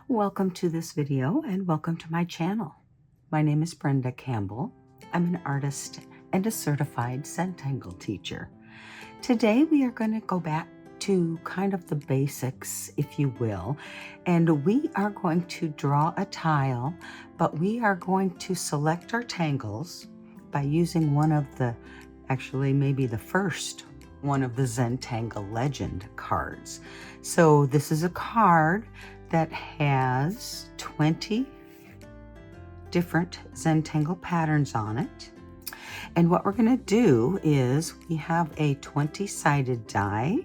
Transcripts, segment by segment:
Welcome to this video and welcome to my channel. My name is Brenda Campbell. I'm an artist and a certified Zentangle teacher. Today we are going to go back to kind of the basics, if you will, and we are going to draw a tile, but we are going to select our tangles by using one of the, actually maybe the first one of the Zentangle Legend cards. So this is a card that has 20 different Zentangle patterns on it. And what we're going to do is we have a 20-sided die,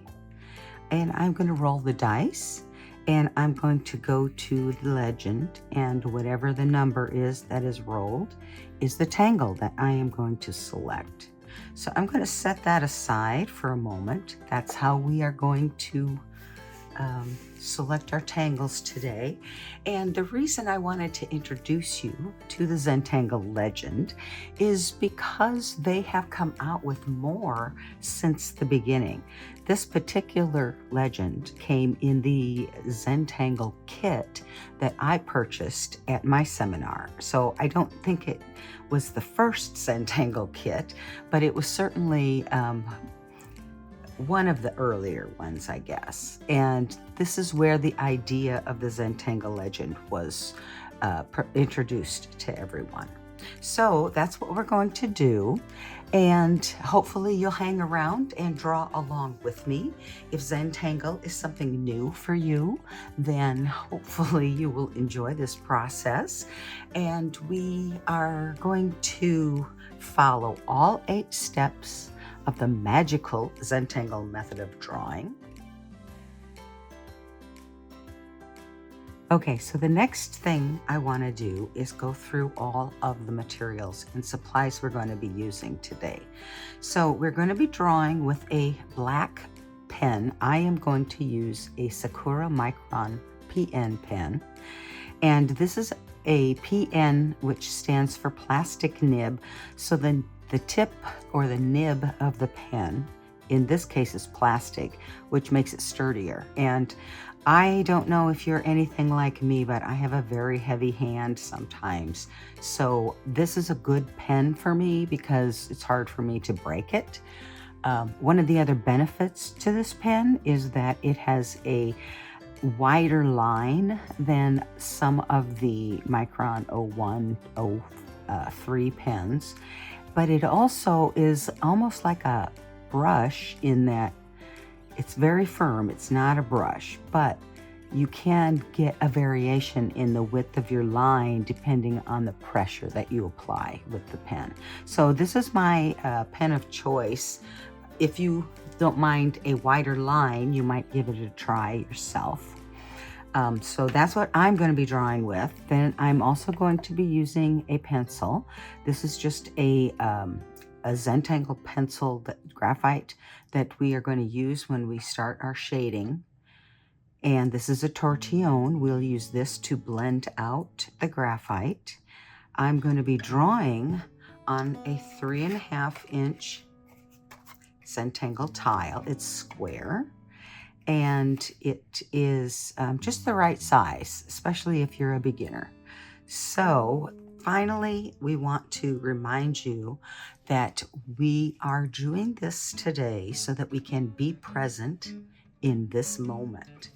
and I'm going to roll the dice, and I'm going to go to the legend, and whatever the number is that is rolled is the tangle that I am going to select. So I'm going to set that aside for a moment. That's how we are going to select our tangles today. And the reason I wanted to introduce you to the Zentangle Legend is because they have come out with more since the beginning. This particular legend came in the Zentangle kit that I purchased at my seminar. So I don't think it was the first Zentangle kit, but it was certainly one of the earlier ones, I guess. And this is where the idea of the Zentangle Legend was introduced to everyone. So that's what we're going to do. And hopefully you'll hang around and draw along with me. If Zentangle is something new for you, then hopefully you will enjoy this process. And we are going to follow all 8 steps of the magical Zentangle method of drawing. Okay, so the next thing I want to do is go through all of the materials and supplies we're going to be using today. So we're going to be drawing with a black pen. I am going to use a Sakura Micron PN pen, and this is a PN, which stands for plastic nib. So then the tip or the nib of the pen, in this case, is plastic, which makes it sturdier. And I don't know if you're anything like me, but I have a very heavy hand sometimes. So this is a good pen for me because it's hard for me to break it. One of the other benefits to this pen is that it has a wider line than some of the Micron 01, 03 pens. But it also is almost like a brush in that it's very firm. It's not a brush, but you can get a variation in the width of your line depending on the pressure that you apply with the pen. So this is my pen of choice. If you don't mind a wider line, you might give it a try yourself. So that's what I'm going to be drawing with. Then I'm also going to be using a pencil. This is just a Zentangle pencil, graphite, that we are going to use when we start our shading. And this is a tortillon. We'll use this to blend out the graphite. I'm going to be drawing on a 3.5-inch Zentangle tile. It's square. And it is just the right size, especially if you're a beginner. So finally, we want to remind you that we are doing this today so that we can be present in this moment.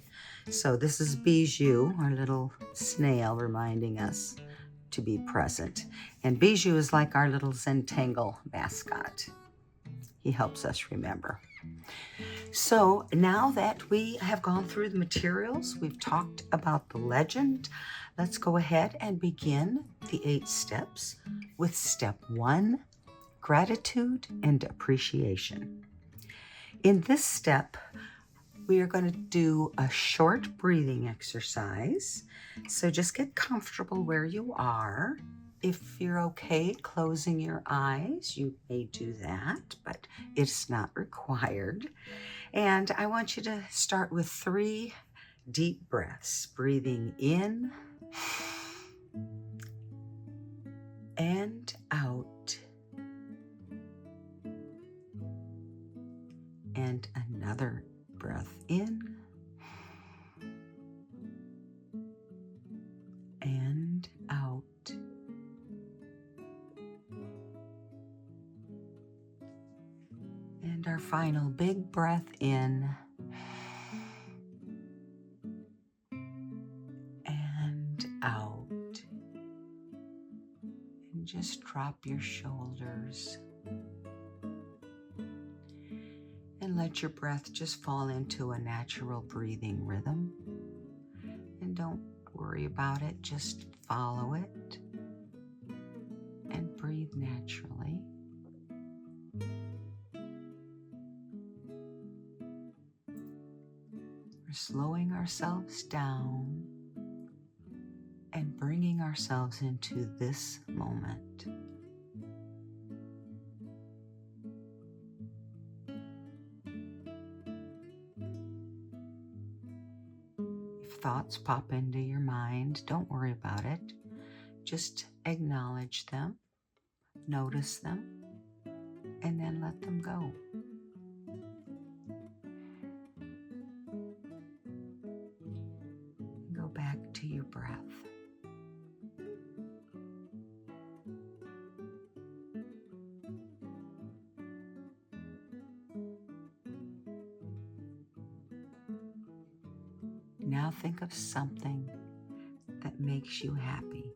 So this is Bijou, our little snail, reminding us to be present. And Bijou is like our little Zentangle mascot. He helps us remember. So now that we have gone through the materials, we've talked about the legend, let's go ahead and begin the 8 steps with step 1, gratitude and appreciation. In this step, we are going to do a short breathing exercise. So just get comfortable where you are. If you're okay closing your eyes, you may do that, but it's not required. And I want you to start with 3 deep breaths, breathing in and out. And another breath in final big breath in. And out. And just drop your shoulders. And let your breath just fall into a natural breathing rhythm. And don't worry about it, just follow it and breathe naturally. We're slowing ourselves down and bringing ourselves into this moment. If thoughts pop into your mind, don't worry about it. Just acknowledge them, notice them, and then let them go. Go back to your breath. Now think of something that makes you happy.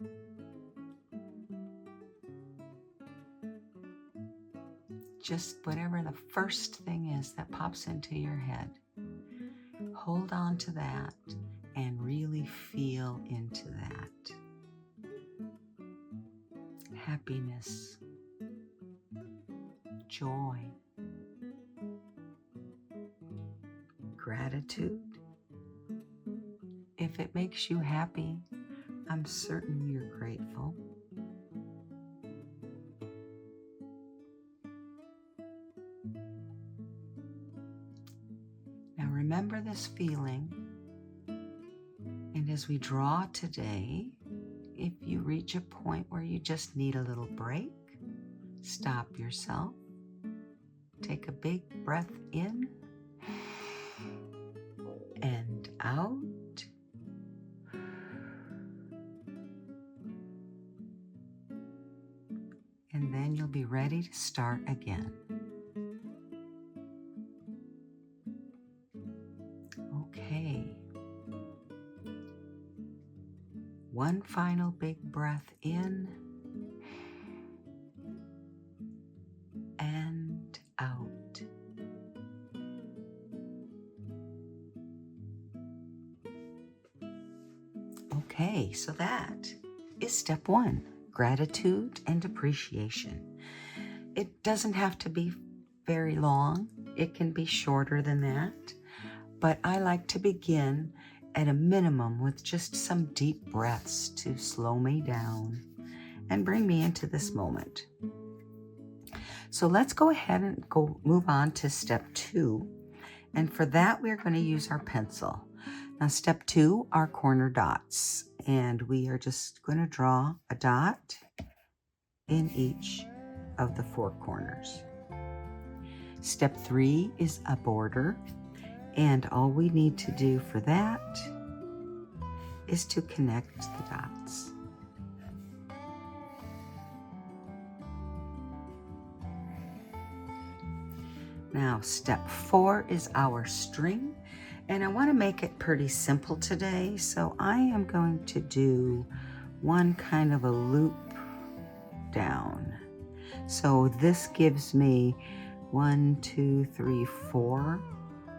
Just whatever the first thing is that pops into your head. Hold on to that and really feel into that. Happiness, joy, gratitude. If it makes you happy, I'm certain you're grateful. Now remember this feeling, and as we draw today, if you reach a point where you just need a little break, stop yourself, take a big breath in and out. And then you'll be ready to start again. Okay. One final big breath in and out. Okay, so that is step one. Gratitude and appreciation. It doesn't have to be very long. It can be shorter than that. But I like to begin at a minimum with just some deep breaths to slow me down and bring me into this moment. So let's go ahead and move on to step two. And for that, we're going to use our pencil. Now, step two are corner dots. And we are just going to draw a dot in each of the four corners. Step three is a border. And all we need to do for that is to connect the dots. Now, step four is our string. And I want to make it pretty simple today, so I am going to do one kind of a loop down. So this gives me 1, 2, 3, 4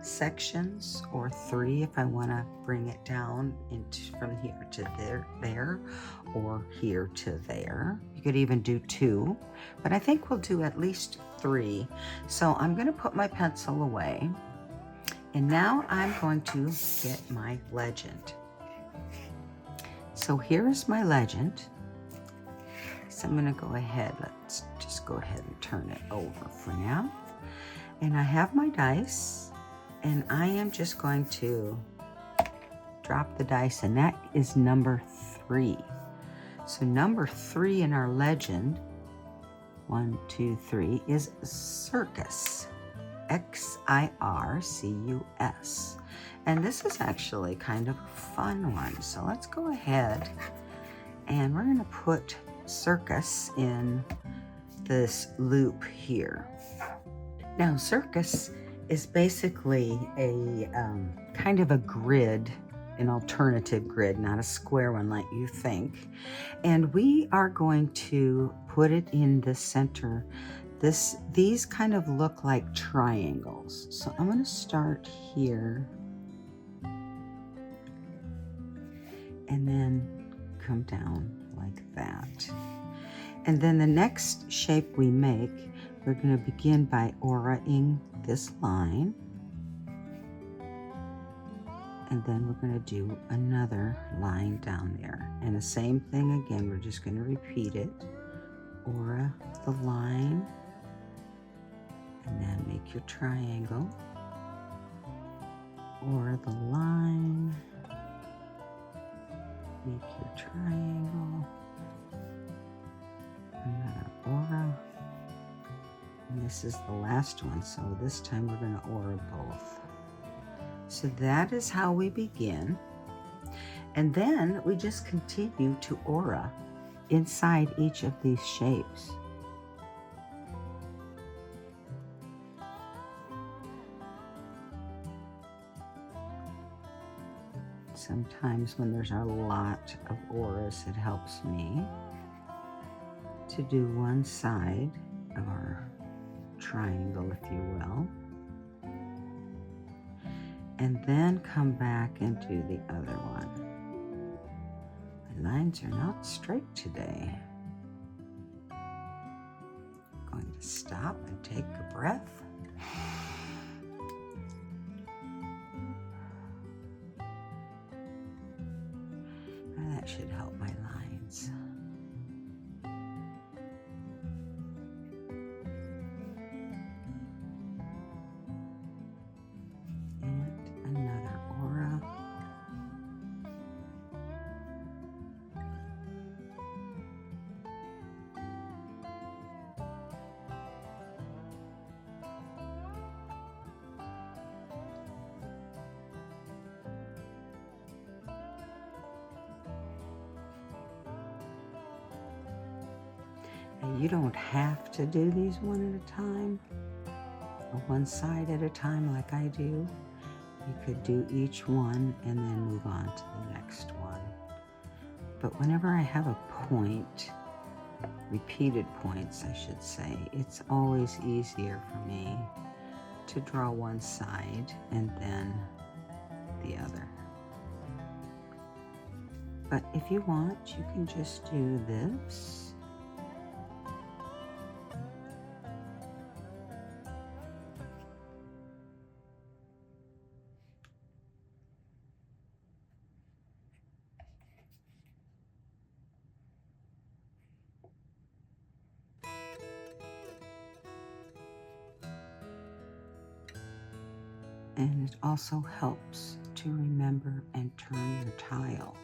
sections, or 3 if I want to bring it down from here to there, or here to there. You could even do 2, but I think we'll do at least 3. So I'm going to put my pencil away. And now I'm going to get my legend. So here's my legend. So I'm going to go ahead. Let's just go ahead and turn it over for now. And I have my dice. And I am just going to drop the dice. And that is number 3. So number 3 in our legend, 1, 2, 3, is circus. Xircus. And this is actually kind of a fun one. So let's go ahead and we're going to put circus in this loop here. Now, circus is basically a kind of a grid, an alternative grid, not a square one like you think. And we are going to put it in the center. These kind of look like triangles. So I'm going to start here and then come down like that. And then the next shape we make, we're going to begin by auraing this line. And then we're going to do another line down there. And the same thing again, we're just going to repeat it. Aura the line, and then make your triangle. Aura the line, make your triangle. Another aura. And this is the last one, so this time we're going to aura both. So that is how we begin. And then we just continue to aura inside each of these shapes. Sometimes when there's a lot of auras, it helps me to do one side of our triangle, if you will, and then come back and do the other one. My lines are not straight today. I'm going to stop and take a breath. And that should help my lines. You don't have to do these one at a time, or one side at a time like I do. You could do each one and then move on to the next one. But whenever I have a point, repeated points I should say, it's always easier for me to draw one side and then the other. But if you want, you can just do this. And it also helps to remember and turn your tile.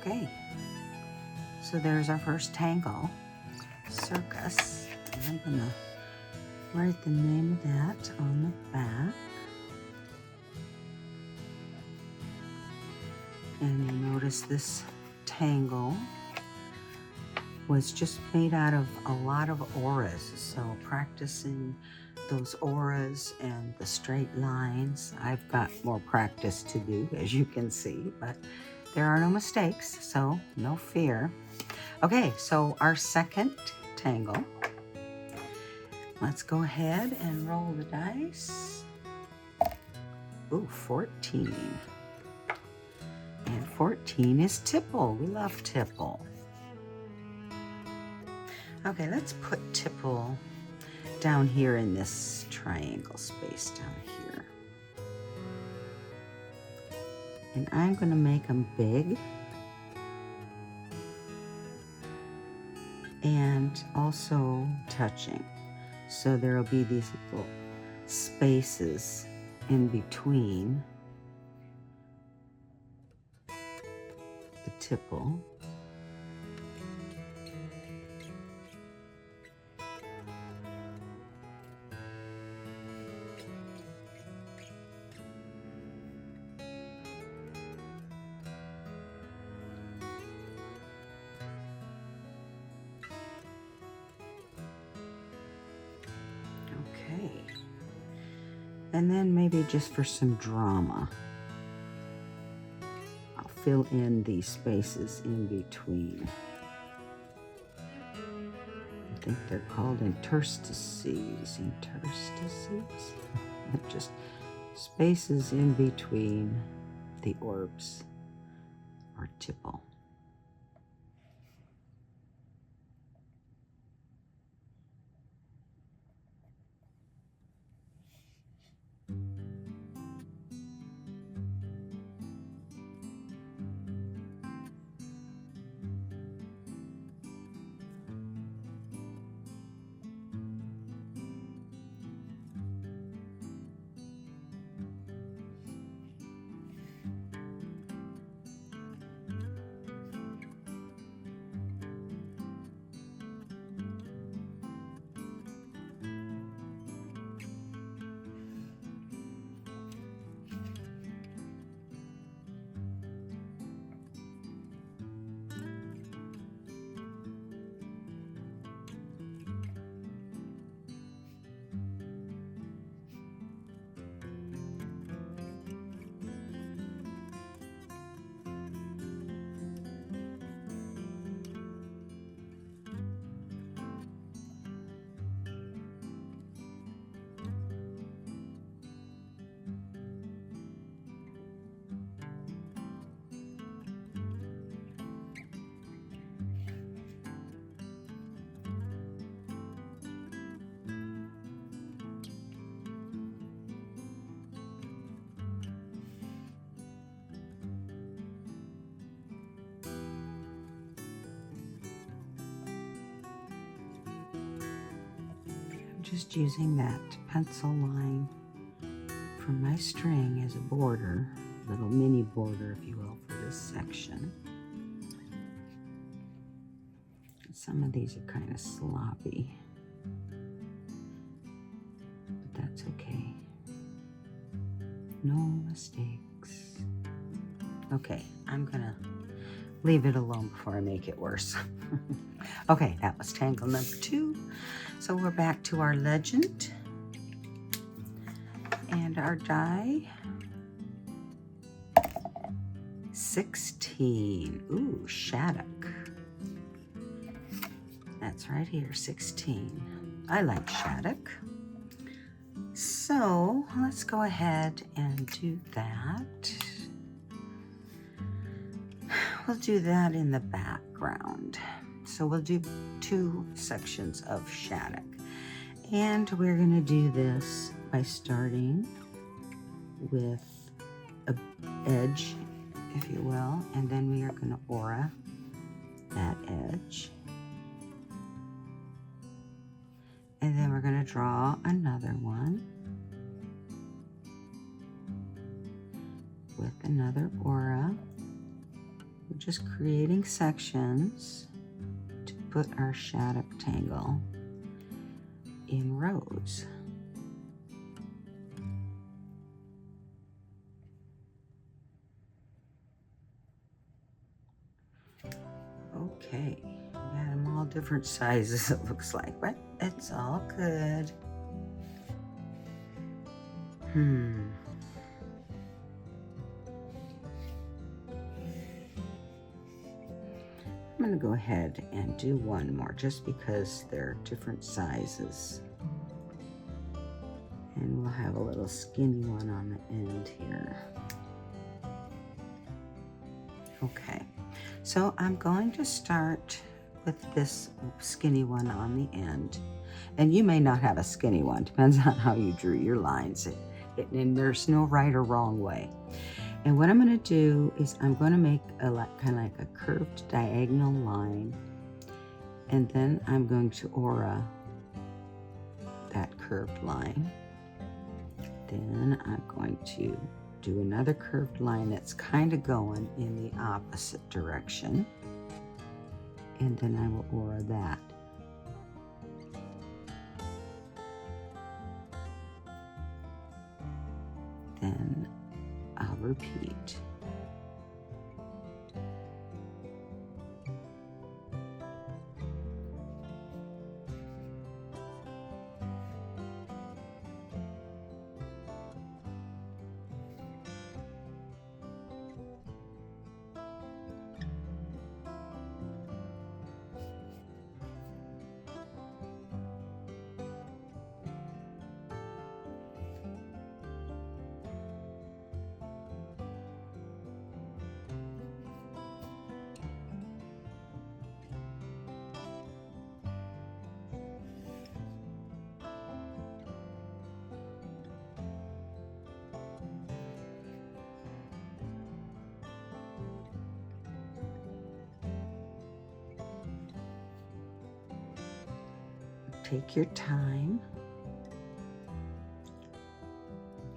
Okay, so there's our first tangle, circus. And I'm gonna write the name of that on the back. And you notice this tangle was just made out of a lot of auras. So practicing those auras and the straight lines, I've got more practice to do, as you can see, but there are no mistakes, so no fear. Okay, so our second tangle. Let's go ahead and roll the dice. Ooh, 14. And 14 is tipple. We love tipple. Okay, let's put tipple down here in this triangle space down here. And I'm going to make them big. And also touching. So there will be these little spaces in between the tipple. Okay. And then maybe just for some drama, I'll fill in these spaces in between. I think they're called interstices. Interstices? Just spaces in between the orbs or tipple. Just using that pencil line from my string as a border, little mini border, if you will, for this section. Some of these are kind of sloppy, but that's okay. No mistakes. Okay, I'm gonna leave it alone before I make it worse. Okay, that was tangle number 2. So we're back to our legend and our die. 16. Ooh, Shattuck. That's right here, 16. I like Shattuck. So let's go ahead and do that. We'll do that in the background. So we'll do 2 sections of Shattuck. And we're going to do this by starting with an edge, if you will, and then we are going to aura that edge. And then we're going to draw another one with another aura We're just creating sections to put our shadow tangle in rows. Okay, got them all different sizes it looks like, but it's all good. I'm going to go ahead and do one more just because they're different sizes. And we'll have a little skinny one on the end here. Okay, so I'm going to start with this skinny one on the end. And you may not have a skinny one, depends on how you drew your lines. And there's no right or wrong way. And what I'm going to do is I'm going to make a kind of like a curved diagonal line, and then I'm going to aura that curved line. Then I'm going to do another curved line that's kind of going in the opposite direction, and then I will aura that. Then I'll repeat. Take your time.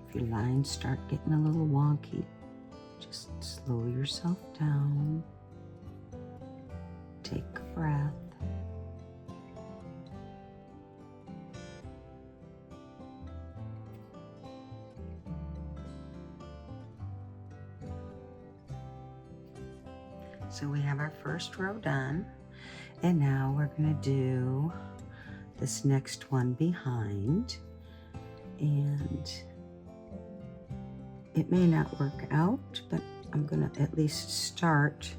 If your lines start getting a little wonky, just slow yourself down. Take a breath. So we have our first row done, and now we're going to do this next one behind, and it may not work out, but I'm going to at least start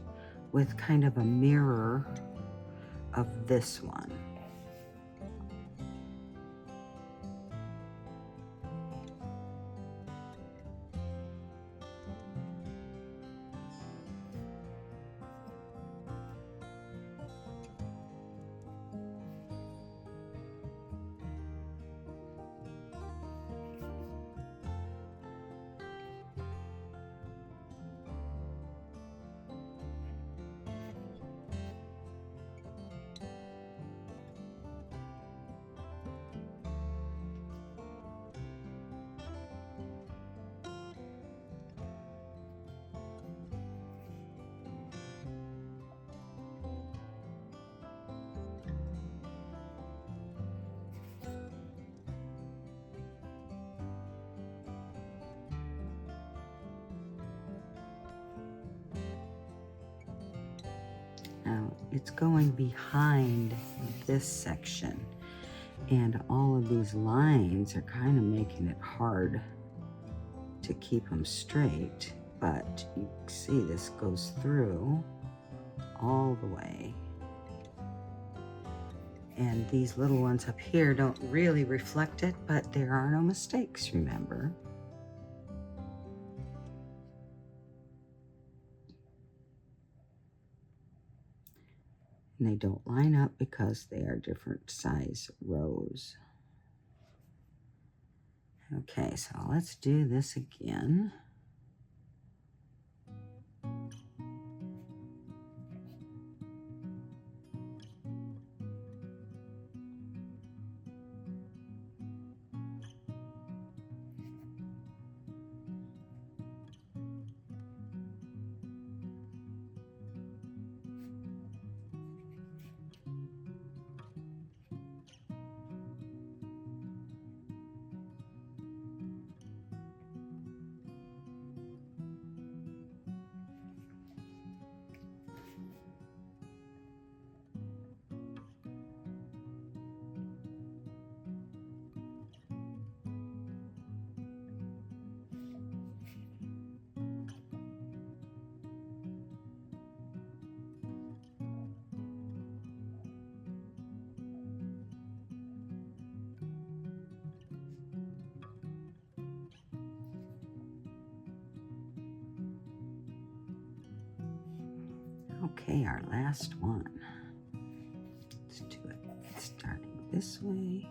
with kind of a mirror of this one. Now it's going behind this section, and all of these lines are kind of making it hard to keep them straight, but you can see this goes through all the way. And these little ones up here don't really reflect it, but there are no mistakes, remember. And they don't line up because they are different size rows. Okay, so let's do this again. Okay, our last one. Let's do it starting this way.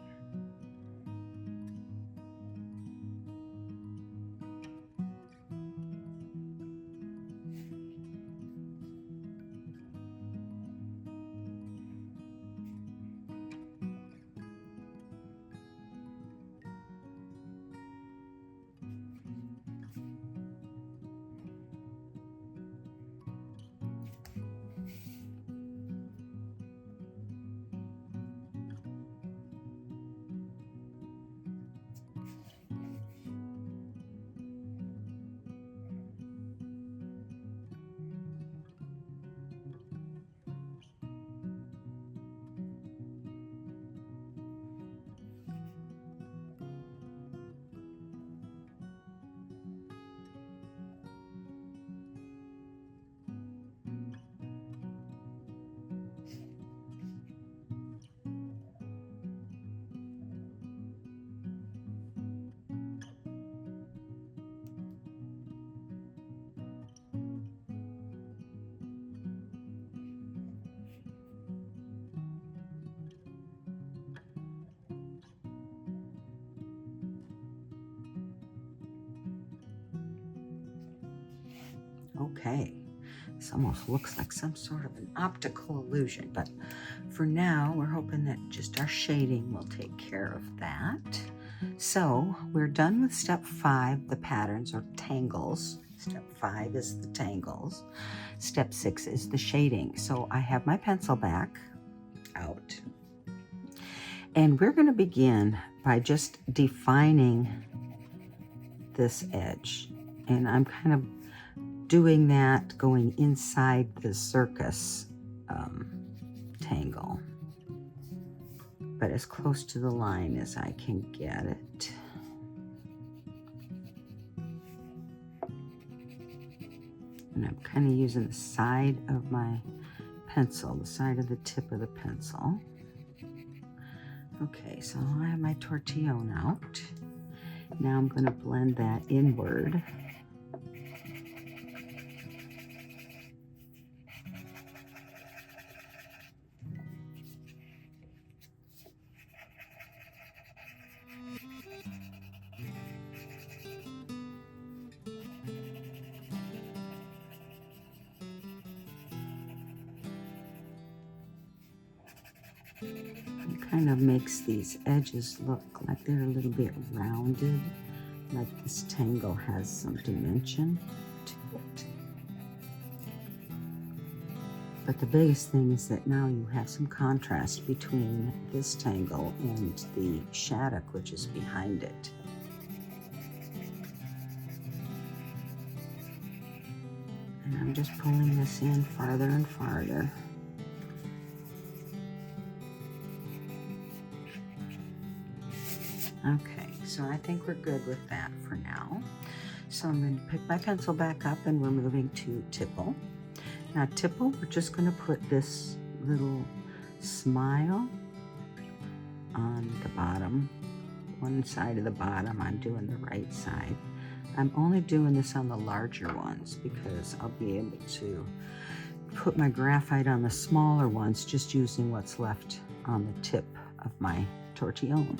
Okay, this almost looks like some sort of an optical illusion, but for now, we're hoping that just our shading will take care of that. So we're done with step 5, the patterns or tangles. Step 5 is the tangles. Step 6 is the shading. So I have my pencil back out. And we're going to begin by just defining this edge. And I'm kind of doing that going inside the circus tangle, but as close to the line as I can get it. And I'm kind of using the side of my pencil, the side of the tip of the pencil. Okay, so I have my tortillon out. Now I'm going to blend that inward. It kind of makes these edges look like they're a little bit rounded, like this tangle has some dimension to it. But the biggest thing is that now you have some contrast between this tangle and the shattuck, which is behind it. And I'm just pulling this in farther and farther. Okay, so I think we're good with that for now. So I'm going to pick my pencil back up and we're moving to tipple. Now tipple, we're just going to put this little smile on the bottom, one side of the bottom. I'm doing the right side. I'm only doing this on the larger ones because I'll be able to put my graphite on the smaller ones just using what's left on the tip of my tortillon.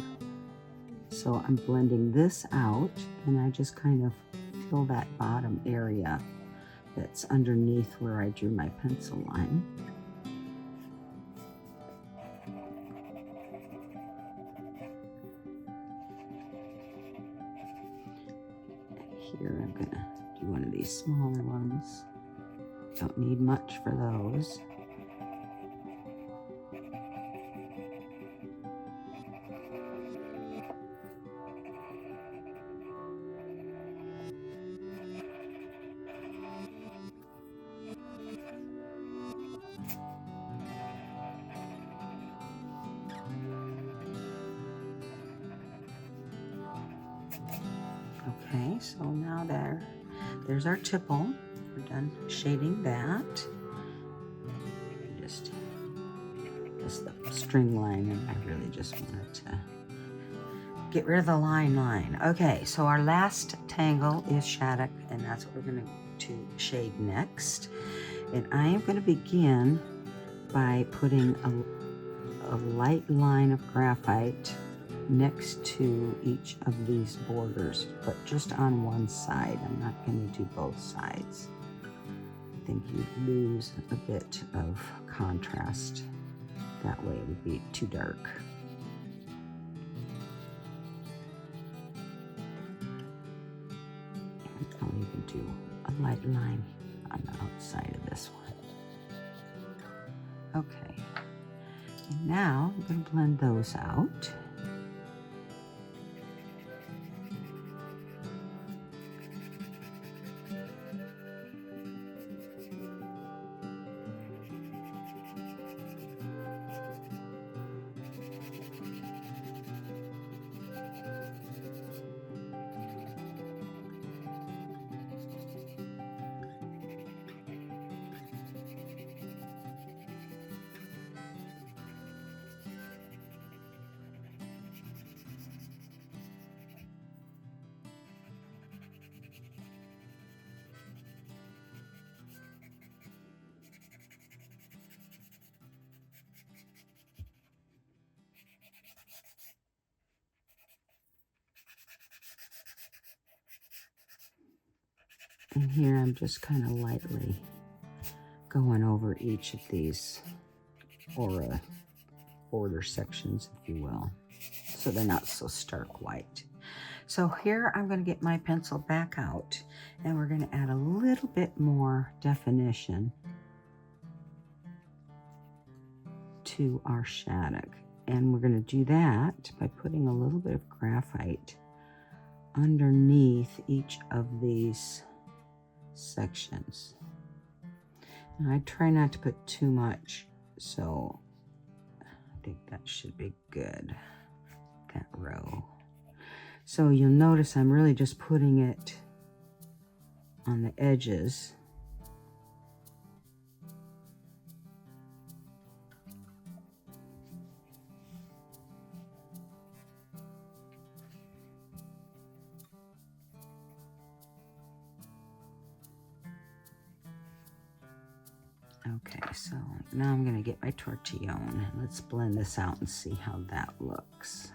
So I'm blending this out and I just kind of fill that bottom area that's underneath where I drew my pencil line. Here I'm gonna do one of these smaller ones. Don't need much for those. Okay, so now there's our tipple. We're done shading that. Just the string line, and I really just wanted to get rid of the line. Okay, so our last tangle is shattuck, and that's what we're going to shade next. And I am going to begin by putting a light line of graphite next to each of these borders, but just on one side. I'm not going to do both sides. I think you'd lose a bit of contrast. That way it would be too dark. I'll even do a light line on the outside of this one. Okay, and now I'm going to blend those out. And here I'm just kind of lightly going over each of these aura border sections, if you will, so they're not so stark white. So here I'm going to get my pencil back out, and we're going to add a little bit more definition to our shaddock. And we're going to do that by putting a little bit of graphite underneath each of these sections. And I try not to put too much, so I think that should be good, that row. So you'll notice I'm really just putting it on the edges. Okay, so now I'm going to get my tortillon. Let's blend this out and see how that looks.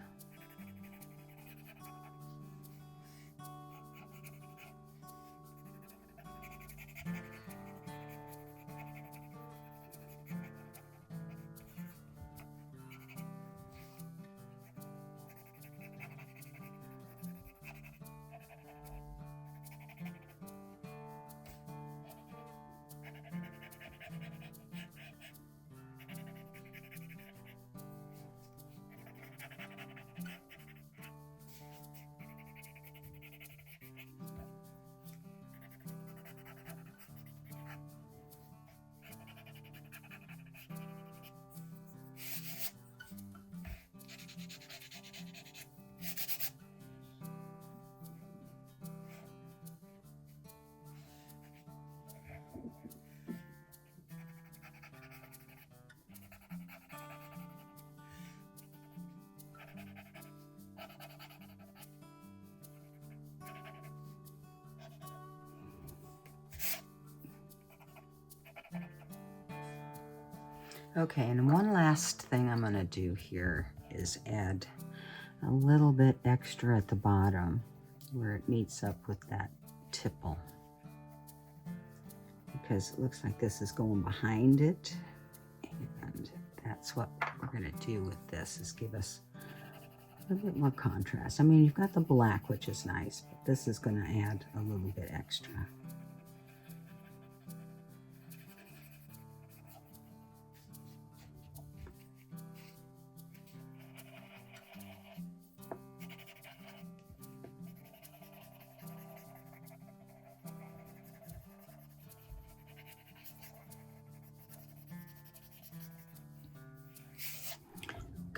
Okay, and one last thing I'm going to do here is add a little bit extra at the bottom where it meets up with that tipple, because it looks like this is going behind it, and that's what we're going to do with this, is give us a bit more contrast. I mean, you've got the black, which is nice, but this is going to add a little bit extra.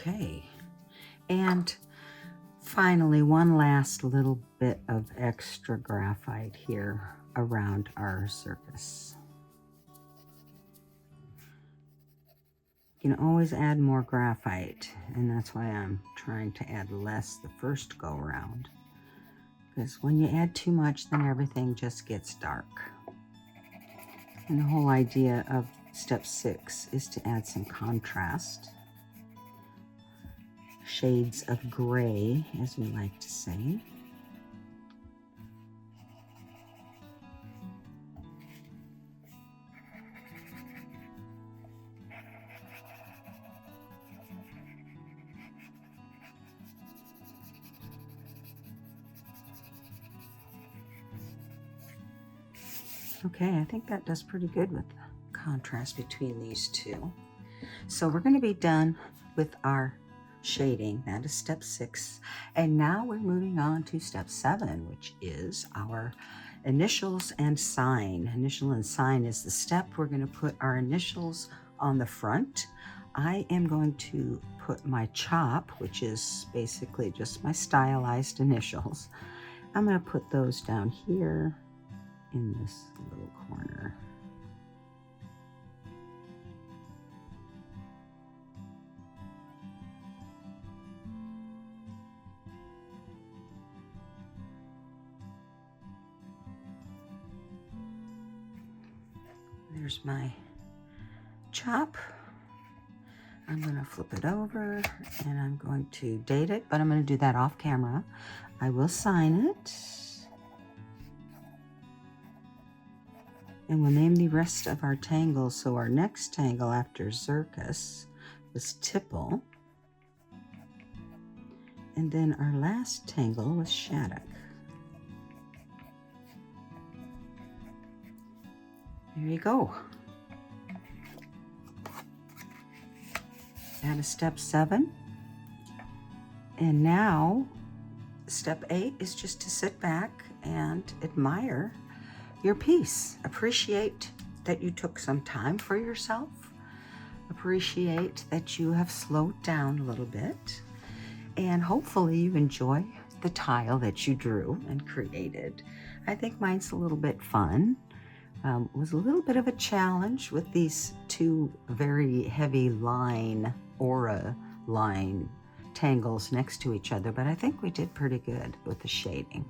Okay, and finally, one last little bit of extra graphite here around our circus. You can always add more graphite, and that's why I'm trying to add less the first go around, because when you add too much, then everything just gets dark. And the whole idea of step 6 is to add some contrast. Shades of gray, as we like to say. Okay, I think that does pretty good with the contrast between these two. So we're going to be done with our shading. That is step 6. And now we're moving on to step 7, which is our initials and sign. Initial and sign is the step. We're going to put our initials on the front. I am going to put my chop, which is basically just my stylized initials. I'm going to put those down here in this little corner. There's my chop. I'm going to flip it over and I'm going to date it, but I'm going to do that off camera. I will sign it. And we'll name the rest of our tangles. So our next tangle after Zircus was Tipple. And then our last tangle was Shattuck. There you go. That is step 7. And now step 8 is just to sit back and admire your piece. Appreciate that you took some time for yourself. Appreciate that you have slowed down a little bit. And hopefully you enjoy the tile that you drew and created. I think mine's a little bit fun. It was a little bit of a challenge with these two very heavy line, aura line tangles next to each other, but I think we did pretty good with the shading.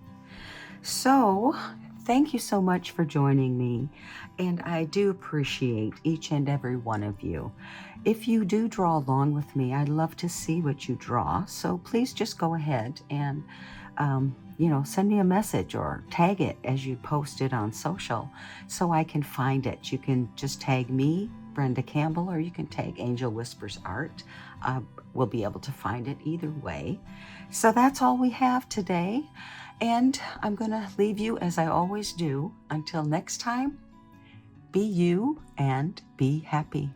So thank you so much for joining me, and I do appreciate each and every one of you. If you do draw along with me, I'd love to see what you draw, so please just go ahead and send me a message or tag it as you post it on social so I can find it. You can just tag me, Brenda Campbell, or you can tag Angel Whispers Art. We'll be able to find it either way. So that's all we have today. And I'm going to leave you as I always do. Until next time, be you and be happy.